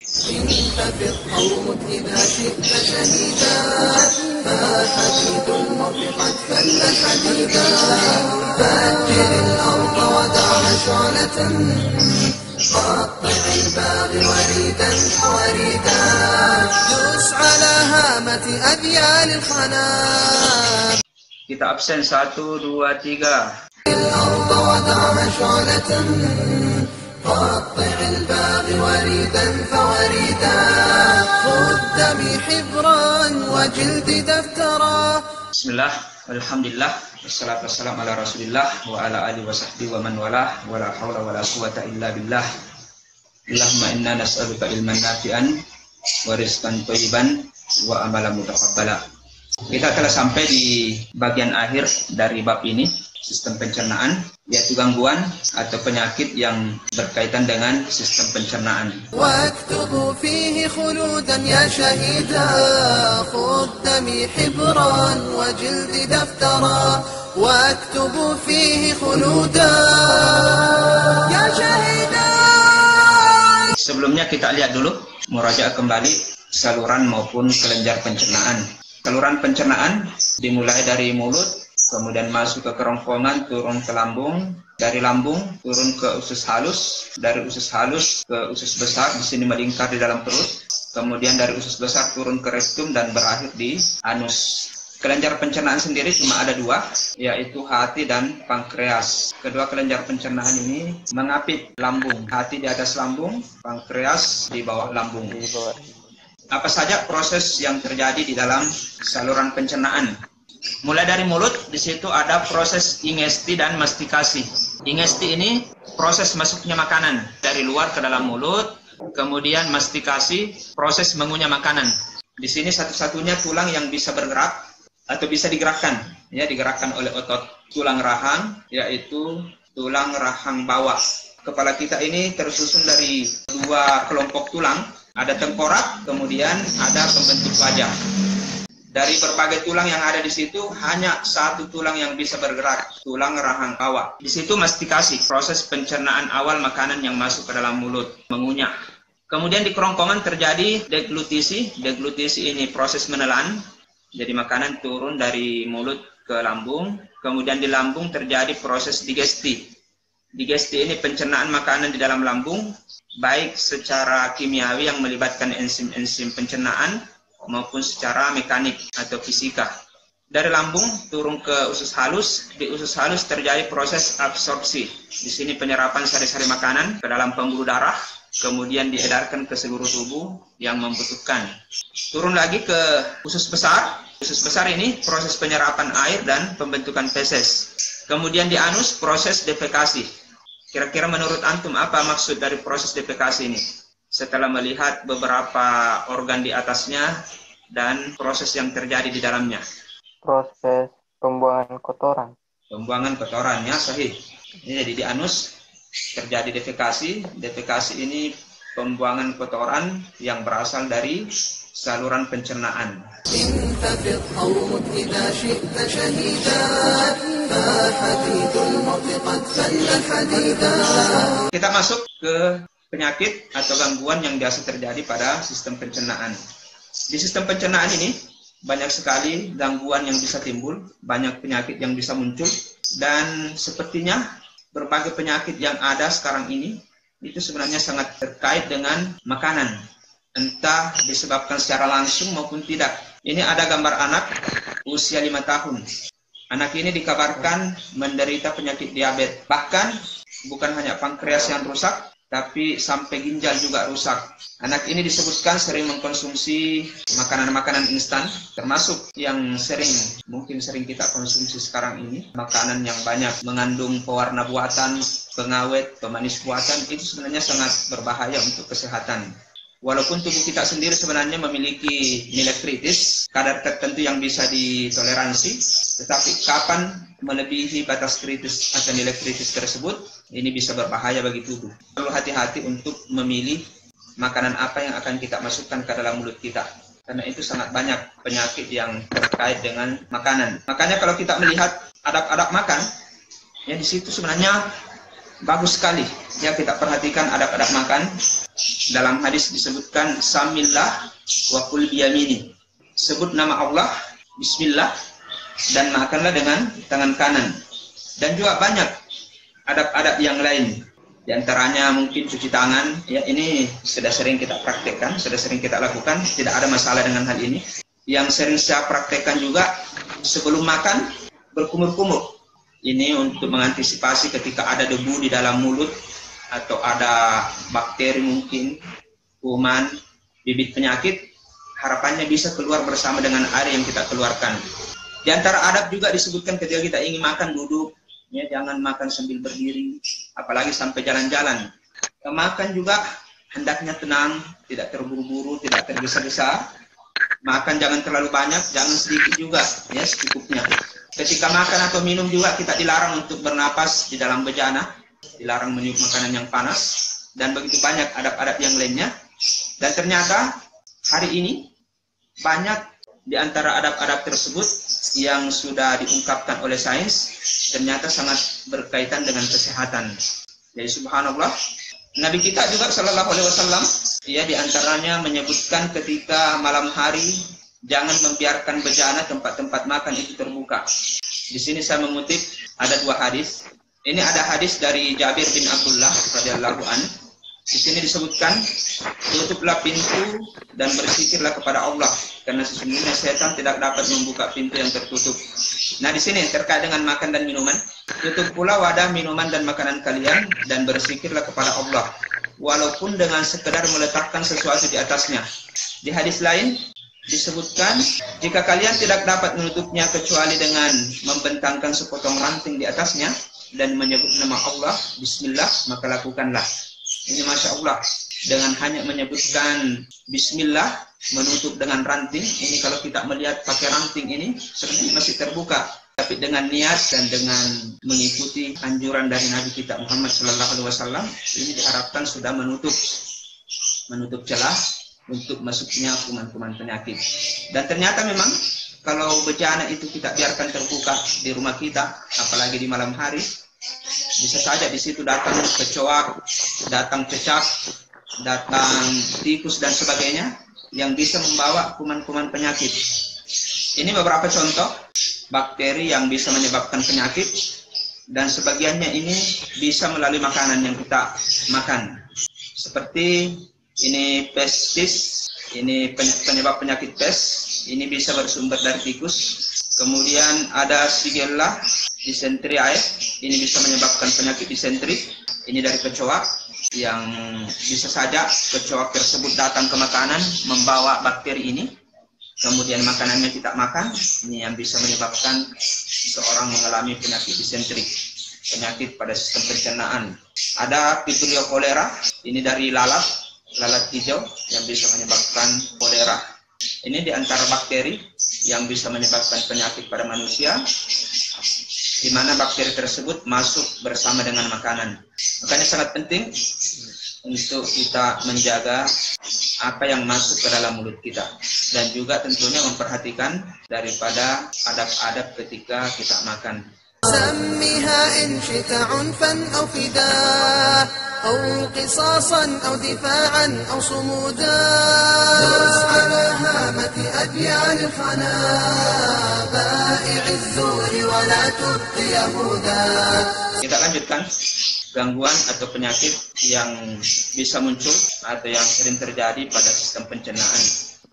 انتفض قومك إذا شئت شهيدا فحديد المرء قد فل حديدا فأجر الأرض ودعها شعلة قطع الباغي وريدا وريدا دوس على هامة أذيال الخنام. Kita absen 1, 2, 3. الأرض ودعها شعلة قطع الباغي وريدا فوريدا خذ دمي حبرا وجلد دفترا. Bismillah, alhamdulillah, wassalatu wassalamu ala rasulillah wa ala alihi wa sahbihi wa man walah wa la hawla wa la quwata illa billah. Allahumma inna nas'aluka ilman nafi'an wa rizqan thayyiban wa amalan mutaqabbala. Kita telah sampai di bagian akhir dari bab ini, sistem pencernaan, yaitu gangguan atau penyakit yang berkaitan dengan sistem pencernaan. واكتب فيه خلودا يا شهيدا خذ دمي حبرا وجلد دفترا واكتب فيه خلودا يا شهيدا. Sebelumnya kita lihat dulu, murajaah kembali saluran maupun kelenjar pencernaan. Saluran pencernaan dimulai dari mulut, kemudian masuk ke kerongkongan, turun ke lambung, dari lambung turun ke usus halus, dari usus halus ke usus besar, di sini melingkar di dalam perut, kemudian dari usus besar turun ke rektum dan berakhir di anus. Kelenjar pencernaan sendiri cuma ada 2, yaitu hati dan pankreas. Kedua kelenjar pencernaan ini mengapit lambung, hati di atas lambung, pankreas di bawah lambung. Apa saja proses yang terjadi di dalam saluran pencernaan? Mulai dari mulut, di situ ada proses ingesti dan mastikasi. Ingesti ini proses masuknya makanan dari luar ke dalam mulut, kemudian mastikasi, proses mengunyah makanan. Di sini satu-satunya tulang yang bisa bergerak atau bisa digerakkan, ya, digerakkan oleh otot tulang rahang, yaitu tulang rahang bawah. Kepala kita ini tersusun dari 2 kelompok tulang, ada tengkorak, kemudian ada pembentuk wajah. Dari berbagai tulang yang ada di situ, hanya 1 tulang yang bisa bergerak, tulang rahang bawah. Di situ mastikasi, proses pencernaan awal makanan yang masuk ke dalam mulut, mengunyah. Kemudian di kerongkongan terjadi deglutisi. Deglutisi ini proses menelan, jadi makanan turun dari mulut ke lambung. Kemudian di lambung terjadi proses digesti. Digesti ini pencernaan makanan di dalam lambung, baik secara kimiawi yang melibatkan enzim-enzim pencernaan, maupun secara mekanik atau fisika. Dari lambung turun ke usus halus, di usus halus terjadi proses absorpsi. Di sini penyerapan sari-sari makanan ke dalam pembuluh darah, kemudian diedarkan ke seluruh tubuh yang membutuhkan. Turun lagi ke usus besar. Usus besar ini proses penyerapan air dan pembentukan feses. Kemudian di anus proses defekasi. Kira-kira menurut antum apa maksud dari proses defekasi ini? Setelah melihat beberapa organ di atasnya dan proses yang terjadi di dalamnya. Proses pembuangan kotoran. Pembuangan kotorannya sahih. Ini jadi di anus terjadi defekasi. Defekasi ini pembuangan kotoran yang berasal dari saluran pencernaan. انتفض قومك إذا شئت شهيدا فحديد المرء قد فل حديدا. Kita masuk ke penyakit atau gangguan yang biasa terjadi pada sistem pencernaan. Di sistem pencernaan ini banyak sekali gangguan yang bisa timbul, banyak penyakit yang bisa muncul, dan sepertinya berbagai penyakit yang ada sekarang ini itu sebenarnya sangat terkait dengan makanan, entah disebabkan secara langsung maupun tidak. Ini ada gambar anak usia 5 tahun. Anak ini dikabarkan menderita penyakit diabetes. Bahkan bukan hanya pankreas yang rusak, tapi sampai ginjal juga rusak. Anak ini disebutkan sering mengkonsumsi makanan-makanan instan, termasuk yang mungkin sering kita konsumsi sekarang ini, makanan yang banyak mengandung pewarna buatan, pengawet, pemanis buatan, itu sebenarnya sangat berbahaya untuk kesehatan. Walaupun tubuh kita sendiri sebenarnya memiliki nilai kritis, kadar tertentu yang bisa ditoleransi, tetapi kapan melebihi batas kritis atau nilai kritis tersebut, ini bisa berbahaya bagi tubuh. Perlu hati-hati untuk memilih makanan apa yang akan kita masukkan ke dalam mulut kita. Karena itu sangat banyak penyakit yang terkait dengan makanan. Makanya kalau kita melihat adab-adab makan, ya di situ sebenarnya bagus sekali. Ya kita perhatikan adab-adab makan. Dalam hadis disebutkan samillah wa kul biyamini. Sebut nama Allah, bismillah, dan makanlah dengan tangan kanan. Dan juga banyak adab-adab yang lain. Di antaranya mungkin cuci tangan, ya ini sudah sering kita praktekkan, sudah sering kita lakukan, tidak ada masalah dengan hal ini. Yang sering saya praktekkan juga sebelum makan berkumur-kumur. Ini untuk mengantisipasi ketika ada debu di dalam mulut atau ada bakteri mungkin, kuman, bibit penyakit, harapannya bisa keluar bersama dengan air yang kita keluarkan. Di antara adab juga disebutkan ketika kita ingin makan duduk. Ya, jangan makan sambil berdiri, apalagi sampai jalan-jalan. Makan juga hendaknya tenang, tidak terburu-buru, tidak tergesa-gesa. Makan jangan terlalu banyak, jangan sedikit juga, ya secukupnya. Ketika makan atau minum juga kita dilarang untuk bernapas di dalam bejana, dilarang meniup makanan yang panas, dan begitu banyak adab-adab yang lainnya. Dan ternyata hari ini banyak di antara adab-adab tersebut yang sudah diungkapkan oleh sains ternyata sangat berkaitan dengan kesehatan. Jadi subhanallah, Nabi kita juga sallallahu alaihi wasallam ya di antaranya menyebutkan ketika malam hari jangan membiarkan bejana tempat-tempat makan itu terbuka. Di sini saya mengutip ada dua hadis. Ini ada hadis dari Jabir bin Abdullah radhiyallahu anhu. Di sini disebutkan, tutuplah pintu dan berzikirlah kepada Allah, karena sesungguhnya setan tidak dapat membuka pintu yang tertutup. Nah, di sini terkait dengan makan dan minuman, tutup pula wadah minuman dan makanan kalian dan berzikirlah kepada Allah, walaupun dengan sekedar meletakkan sesuatu di atasnya. Di hadis lain disebutkan, jika kalian tidak dapat menutupnya kecuali dengan membentangkan sepotong ranting di atasnya dan menyebut nama Allah, Bismillah, maka lakukanlah. Ini Masya Allah, dengan hanya menyebutkan Bismillah, menutup dengan ranting, ini kalau kita melihat pakai ranting ini, sebenarnya masih terbuka. Tapi dengan niat dan dengan mengikuti anjuran dari Nabi kita Muhammad SAW, ini diharapkan sudah menutup celah untuk masuknya kuman-kuman penyakit. Dan ternyata memang, kalau bejana itu kita biarkan terbuka di rumah kita, apalagi di malam hari, bisa saja di situ datang kecoak, datang cecak, datang tikus dan sebagainya yang bisa membawa kuman-kuman penyakit. Ini beberapa contoh bakteri yang bisa menyebabkan penyakit, dan sebagiannya ini bisa melalui makanan yang kita makan. Seperti ini pestis, ini penyebab penyakit pes, ini bisa bersumber dari tikus. Kemudian ada Shigella dysenteriae, ini bisa menyebabkan penyakit disentri, ini dari kecoak, yang bisa saja kecoak tersebut datang ke makanan membawa bakteri ini, kemudian makanannya kita makan, ini yang bisa menyebabkan seseorang mengalami penyakit disentri, penyakit pada sistem pencernaan. Ada Vibrio cholera, ini dari lalat hijau yang bisa menyebabkan kolera. Ini di antara bakteri yang bisa menyebabkan penyakit pada manusia, di mana bakteri tersebut masuk bersama dengan makanan. Makanya sangat penting untuk kita menjaga apa yang masuk ke dalam mulut kita, dan juga tentunya memperhatikan daripada adab-adab ketika kita makan. سميها إن شئت عنفا أو فداء أو قصاصا أو دفاعا أو صمودا. درس على هامة أديان الخنا بائع الزور ولا تبقي يهودا. Kita lanjutkan gangguan atau penyakit yang bisa muncul atau yang sering terjadi pada sistem pencernaan.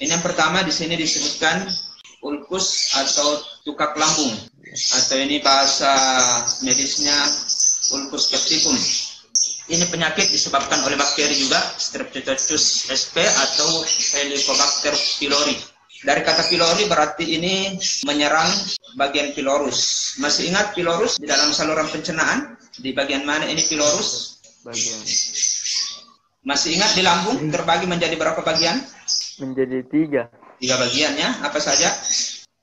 Ini yang pertama di sini disebutkan ulkus atau tukak lambung, atau ini bahasa medisnya ulkus septicum. Ini penyakit disebabkan oleh bakteri juga, Streptococcus sp atau Helicobacter pylori. Dari kata pylori berarti ini menyerang bagian pylorus. Masih ingat pylorus di dalam saluran pencernaan? Di bagian mana ini pylorus? Bagian. Masih ingat di lambung terbagi menjadi berapa bagian? Menjadi 3. 3 bagian ya. Apa saja?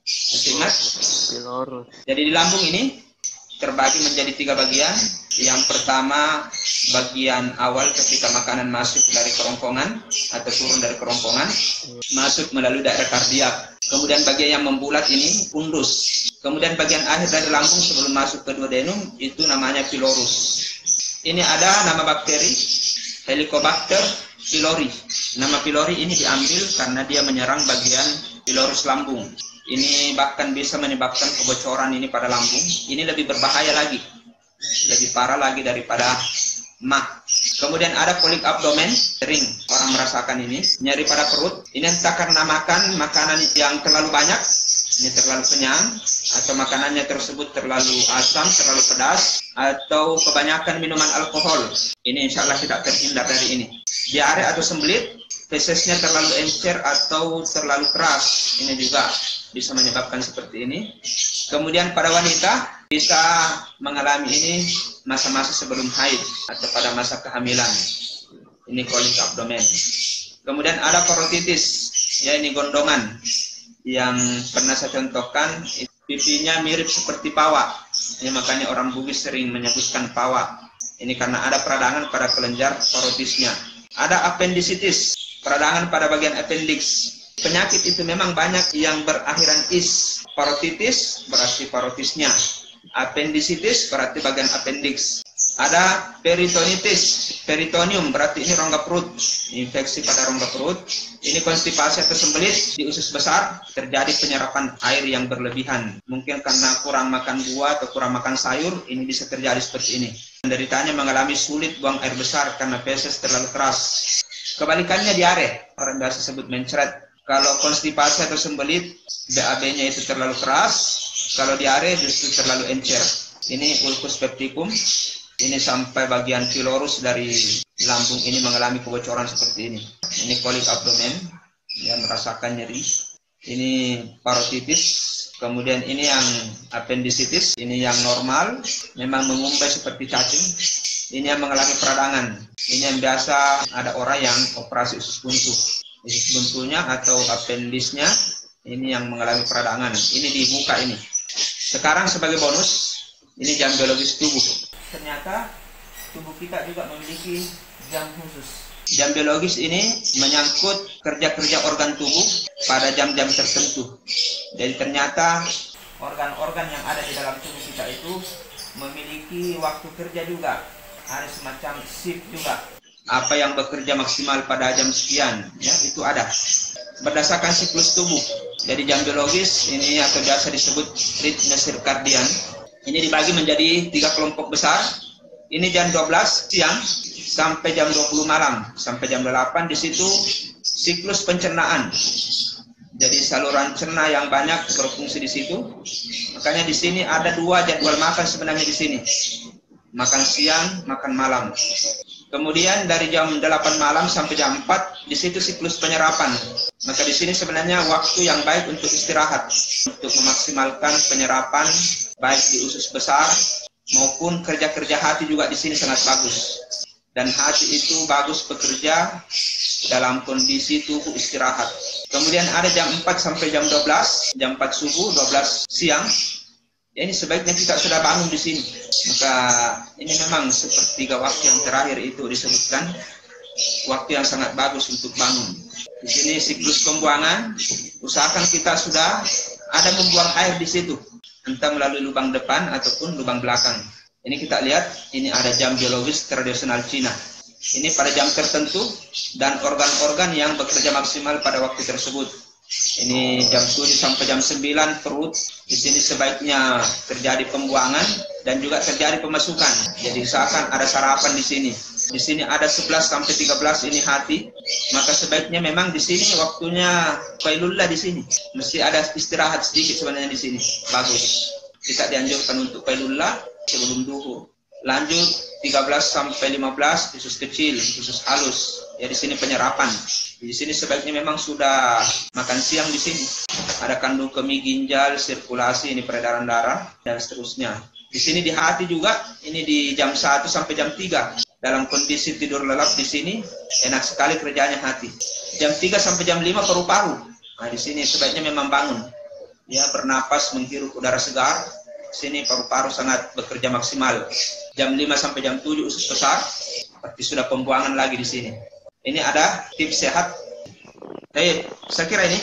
Masih ingat? Pylorus. Jadi di lambung ini terbagi menjadi 3 bagian. Yang pertama, bagian awal ketika makanan masuk dari kerongkongan atau turun dari kerongkongan, masuk melalui daerah kardiak. Kemudian bagian yang membulat ini fundus. Kemudian bagian akhir dari lambung sebelum masuk ke duodenum itu namanya pylorus. Ini ada nama bakteri Helicobacter pylori. Nama pylori ini diambil karena dia menyerang bagian pylorus lambung. Ini bahkan bisa menyebabkan kebocoran ini pada lambung. Ini lebih berbahaya lagi, lebih parah lagi daripada MAH. Kemudian ada kolik abdomen, sering orang merasakan ini, nyeri pada perut. Ini entah karena makan makanan yang terlalu banyak, ini terlalu kenyang, atau makanannya tersebut terlalu asam, terlalu pedas, atau kebanyakan minuman alkohol. Ini insya Allah tidak terhindar dari ini. Diare atau sembelit, fesesnya terlalu encer atau terlalu keras, ini juga bisa menyebabkan seperti ini. Kemudian pada wanita bisa mengalami ini masa-masa sebelum haid atau pada masa kehamilan. Ini kolik abdomen. Kemudian ada parotitis, ya ini gondongan yang pernah saya contohkan. Pipinya mirip seperti pawa. Ini makanya orang Bugis sering menyebutkan pawa. Ini karena ada peradangan pada kelenjar parotisnya. Ada appendicitis, peradangan pada bagian appendix. Penyakit itu memang banyak yang berakhiran is. Parotitis berarti parotisnya. Appendicitis berarti bagian appendix. Ada peritonitis, peritonium berarti ini rongga perut, infeksi pada rongga perut. Ini konstipasi atau sembelit di usus besar, terjadi penyerapan air yang berlebihan. Mungkin karena kurang makan buah atau kurang makan sayur, ini bisa terjadi seperti ini. Penderitanya mengalami sulit buang air besar karena feses terlalu keras. Kebalikannya diare, orang biasa sebut mencret. Kalau konstipasi atau sembelit, BAB-nya itu terlalu keras. Kalau diare justru terlalu encer. Ini ulcus pepticum. Ini sampai bagian pylorus dari lambung ini mengalami kebocoran seperti ini. Ini kolik abdomen, yang merasakan nyeri. Ini parotitis. Kemudian ini yang appendicitis. Ini yang normal, memang mengumpai seperti cacing. Ini yang mengalami peradangan. Ini yang biasa ada orang yang operasi usus buntu. Usus buntunya atau appendisnya ini yang mengalami peradangan. Ini dibuka ini. Sekarang sebagai bonus, ini jam biologis tubuh. Ternyata tubuh kita juga memiliki jam khusus. Jam biologis ini menyangkut kerja-kerja organ tubuh pada jam-jam tertentu. Jadi ternyata organ-organ yang ada di dalam tubuh kita itu memiliki waktu kerja juga. Ada semacam shift juga. Apa yang bekerja maksimal pada jam sekian, ya itu ada. Berdasarkan siklus tubuh. Jadi jam biologis ini atau biasa disebut ritme sirkadian. Ini dibagi menjadi 3 kelompok besar. Ini jam 12 siang sampai jam 20 malam. Sampai jam 8 di situ siklus pencernaan. Jadi saluran cerna yang banyak berfungsi di situ. Makanya di sini ada 2 jadwal makan sebenarnya di sini. Makan siang, makan malam. Kemudian dari jam 8 malam sampai jam 4 di situ siklus penyerapan. Maka di sini sebenarnya waktu yang baik untuk istirahat, untuk memaksimalkan penyerapan baik di usus besar maupun kerja-kerja hati juga di sini sangat bagus. Dan hati itu bagus bekerja dalam kondisi tubuh istirahat. Kemudian ada jam 4 sampai jam 12, jam 4 subuh, 12 siang. Ya, ini sebaiknya kita sudah bangun di sini. Maka ini memang sepertiga waktu yang terakhir itu disebutkan waktu yang sangat bagus untuk bangun. Di sini siklus pembuangan, usahakan kita sudah ada membuang air di situ, entah melalui lubang depan ataupun lubang belakang. Ini kita lihat, ini ada jam biologis tradisional Cina. Ini pada jam tertentu dan organ-organ yang bekerja maksimal pada waktu tersebut. Ini jam 7 sampai jam 9 perut. Di sini sebaiknya terjadi pembuangan dan juga terjadi pemasukan. Jadi usahakan ada sarapan di sini. Di sini ada 11 sampai 13 ini hati. Maka sebaiknya memang di sini waktunya qailullah di sini. Mesti ada istirahat sedikit sebenarnya di sini. Bagus. Kita dianjurkan untuk qailullah sebelum duhur. Lanjut 13 sampai 15 khusus kecil, khusus halus. Ya di sini penyerapan. Di sini sebaiknya memang sudah makan siang di sini. Ada kandung kemih, ginjal, sirkulasi, ini peredaran darah dan seterusnya. Di sini di hati juga, ini di jam 1 sampai jam 3. Dalam kondisi tidur lelap di sini enak sekali kerjanya hati. Jam 3 sampai jam 5 paru-paru. Nah, di sini sebaiknya memang bangun. Ya, bernapas, menghirup udara segar. Sini paru-paru sangat bekerja maksimal. Jam 5 sampai jam 7 usus besar, berarti sudah pembuangan lagi di sini. Ini ada tips sehat. Saya kira ini.